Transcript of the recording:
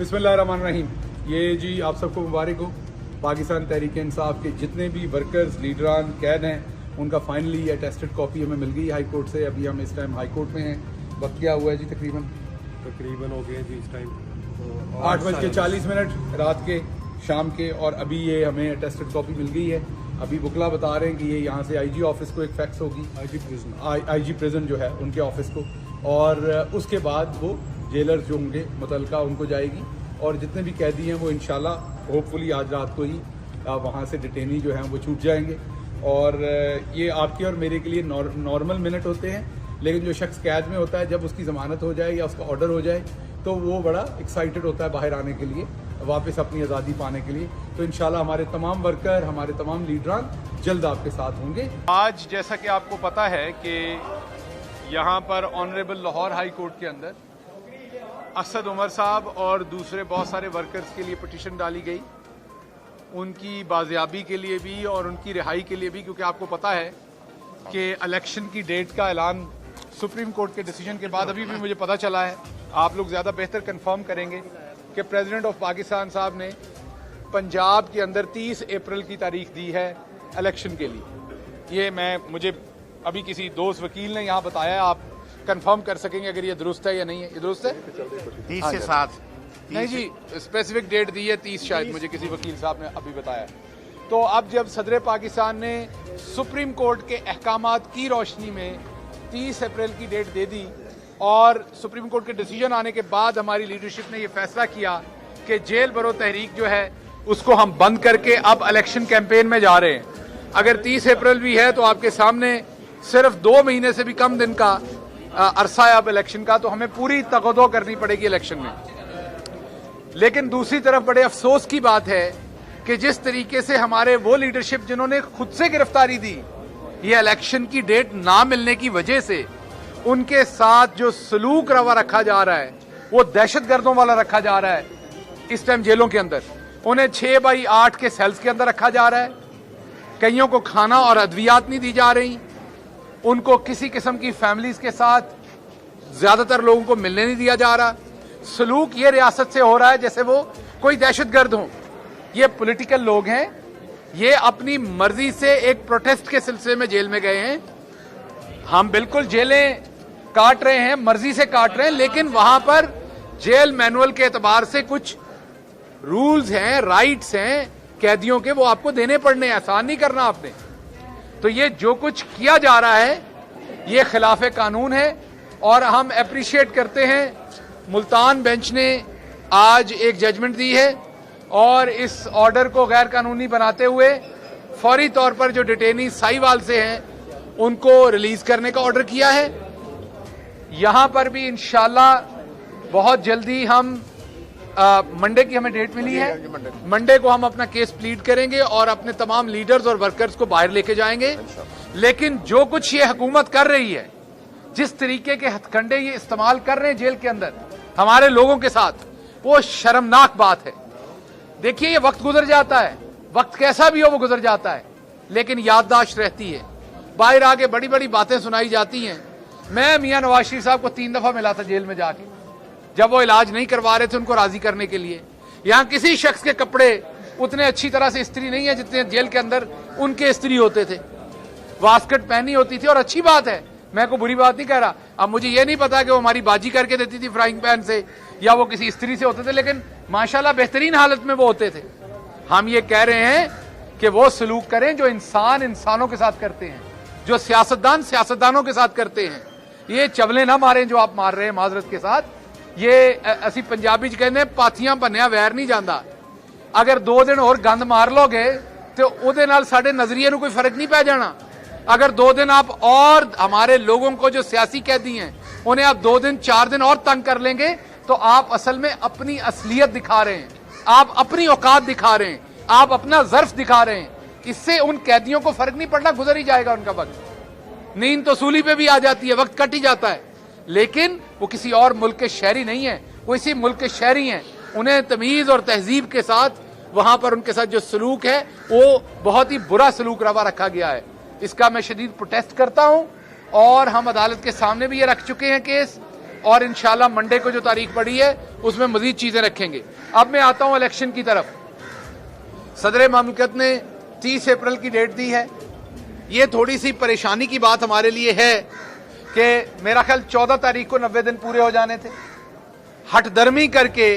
बिस्मिल्लाहिर्रहमानिर्रहीम। ये जी आप सबको मुबारक हो। पाकिस्तान तहरीक इंसाफ के जितने भी वर्कर्स लीडरान कैद हैं उनका फाइनली अटेस्टेड कॉपी हमें मिल गई हाई कोर्ट से। अभी हम इस टाइम हाई कोर्ट में हैं। वक्त क्या हुआ है जी? तकरीबन हो गए जी इस टाइम 8:40 रात के शाम के। और अभी ये हमें अटेस्टेड कॉपी मिल गई है। अभी बुकला बता रहे हैं कि ये यहाँ से आईजी ऑफिस को एक फैक्स होगी, आईजी प्रिजन जो है उनके ऑफिस को, और उसके बाद वो जेलर्स जो होंगे मुतलका उनको जाएगी। और जितने भी कैदी हैं वो इंशाल्लाह होपफुली आज रात को ही वहाँ से डिटेनी जो हैं वो छूट जाएंगे। और ये आपके और मेरे के लिए नॉर्मल मिनट होते हैं, लेकिन जो शख्स कैद में होता है जब उसकी ज़मानत हो जाए या उसका ऑर्डर हो जाए तो वो बड़ा एक्साइटेड होता है बाहर आने के लिए, वापस अपनी आज़ादी पाने के लिए। तो इंशाल्लाह हमारे तमाम वर्कर, हमारे तमाम लीडरान जल्द आपके साथ होंगे। आज जैसा कि आपको पता है कि यहाँ पर ऑनरेबल लाहौर हाई कोर्ट के अंदर असद उमर साहब और दूसरे बहुत सारे वर्कर्स के लिए पिटीशन डाली गई, उनकी बाजियाबी के लिए भी और उनकी रिहाई के लिए भी, क्योंकि आपको पता है कि इलेक्शन की डेट का ऐलान सुप्रीम कोर्ट के डिसीजन के बाद अभी भी मुझे पता चला है, आप लोग ज़्यादा बेहतर कंफर्म करेंगे कि प्रेसिडेंट ऑफ पाकिस्तान साहब ने पंजाब के अंदर 30 अप्रैल की तारीख दी है इलेक्शन के लिए। ये मुझे अभी किसी दोस्त वकील ने यहाँ बताया है, आप कंफर्म कर सकेंगे अगर ये दुरुस्त है या नहीं है? ये दुरुस्त है? 30 से 7 नहीं जी, स्पेसिफिक डेट दी है 30 शायद, मुझे किसी वकील साहब ने अभी बताया। तो अब जब सदर पाकिस्तान ने सुप्रीम कोर्ट के अहकामात की रोशनी में 30 अप्रैल की डेट दे दी और सुप्रीम कोर्ट के डिसीजन आने के बाद हमारी लीडरशिप ने यह फैसला किया कि जेल बरो तहरीक जो है उसको हम बंद करके अब इलेक्शन कैंपेन में जा रहे हैं। अगर 30 अप्रैल भी है तो आपके सामने सिर्फ 2 महीने से भी कम दिन का अरसा है अब इलेक्शन का, तो हमें पूरी तगदो करनी पड़ेगी इलेक्शन में। लेकिन दूसरी तरफ बड़े अफसोस की बात है कि जिस तरीके से हमारे वो लीडरशिप जिन्होंने खुद से गिरफ्तारी दी, ये इलेक्शन की डेट ना मिलने की वजह से उनके साथ जो सलूक रवा रखा जा रहा है वो दहशतगर्दों वाला रखा जा रहा है। इस टाइम जेलों के अंदर उन्हें 6x8 के सेल्स के अंदर रखा जा रहा है, कईयों को खाना और अद्वियात नहीं दी जा रही, उनको किसी किस्म की फैमिलीज के साथ ज्यादातर लोगों को मिलने नहीं दिया जा रहा। सलूक ये रियासत से हो रहा है जैसे वो कोई दहशतगर्द हो। ये पॉलिटिकल लोग हैं, ये अपनी मर्जी से एक प्रोटेस्ट के सिलसिले में जेल में गए हैं। हम बिल्कुल जेलें काट रहे हैं, मर्जी से काट रहे हैं, लेकिन वहां पर जेल मैनुअल के एतबार से कुछ रूल्स हैं, राइट्स हैं कैदियों के, वो आपको देने पड़ने हैं, आसान नहीं करना आपने। तो ये जो कुछ किया जा रहा है ये खिलाफ कानून है और हम अप्रिशिएट करते हैं मुल्तान बेंच ने आज एक जजमेंट दी है और इस ऑर्डर को गैर कानूनी बनाते हुए फौरी तौर पर जो डिटेनी साहिवाल से हैं उनको रिलीज करने का ऑर्डर किया है। यहां पर भी इंशाल्लाह बहुत जल्दी हम मंडे की हमें डेट मिली है, मंडे को हम अपना केस प्लीड करेंगे और अपने तमाम लीडर्स और वर्कर्स को बाहर लेके जाएंगे। लेकिन जो कुछ ये हुकूमत कर रही है, जिस तरीके के हथकंडे ये इस्तेमाल कर रहे हैं जेल के अंदर हमारे लोगों के साथ, वो शर्मनाक बात है। देखिए ये वक्त गुजर जाता है, वक्त कैसा भी हो वो गुजर जाता है, लेकिन याददाश्त रहती है। बाहर आके बड़ी बड़ी बातें सुनाई जाती हैं। मैं मियां नवाज शरीफ साहब को 3 दफा मिला था जेल में जाके, जब वो इलाज नहीं करवा रहे थे उनको राजी करने के लिए। यहां किसी शख्स के कपड़े उतने अच्छी तरह से इस्त्री नहीं है जितने जेल के अंदर उनके इस्त्री होते थे। वास्कट पहनी होती थी और अच्छी बात है, मैं कोई बुरी बात नहीं कह रहा। अब मुझे ये नहीं पता कि वो हमारी बाजी करके देती थी फ्राइंग पैन से या वो किसी इस्त्री से होते थे, लेकिन माशाल्लाह बेहतरीन हालत में वो होते थे। हम ये कह रहे हैं कि वो सलूक करें जो इंसान इंसानों के साथ करते हैं, जो सियासतदान सियासतदानों के साथ करते हैं। ये चवले ना मारें जो आप मार रहे हैं माजरत के साथ। ये असी पंजाबी च कहते हैं पाथियां भन्निया वैर नहीं जाता। अगर 2 दिन और गंद मार लोगे तो ਉਹਦੇ ਨਾਲ ਸਾਡੇ नजरिए कोई फर्क नहीं पै जाना। अगर 2 दिन आप और हमारे लोगों को जो सियासी कैदी हैं उन्हें आप 2 दिन 4 दिन और तंग कर लेंगे तो आप असल में अपनी असलियत दिखा रहे हैं, आप अपनी औकात दिखा रहे हैं, आप अपना ज़र्फ दिखा रहे हैं। इससे उन कैदियों को फर्क नहीं पड़ना, गुजर ही जाएगा उनका वक्त। नींद तो सूली पे भी आ जाती है, वक्त कट ही जाता है, लेकिन वो किसी और मुल्क के शहरी नहीं है, वो इसी मुल्क के शहरी हैं। उन्हें तमीज और तहजीब के साथ वहां पर उनके साथ जो सलूक है वो बहुत ही बुरा सलूक रवा रखा गया है। इसका मैं शदीद प्रोटेस्ट करता हूं और हम अदालत के सामने भी ये रख चुके हैं केस اور انشاءاللہ منڈے کو جو تاریخ پڑی ہے اس میں مزید چیزیں رکھیں گے. اب میں آتا ہوں الیکشن کی طرف. صدر مملکت نے 30 اپریل کی ڈیٹ دی ہے. یہ تھوڑی سی پریشانی کی بات ہمارے لیے ہے کہ میرا خیال 14 تاریخ کو 90 دن پورے ہو جانے تھے. ہٹ درمی کر کے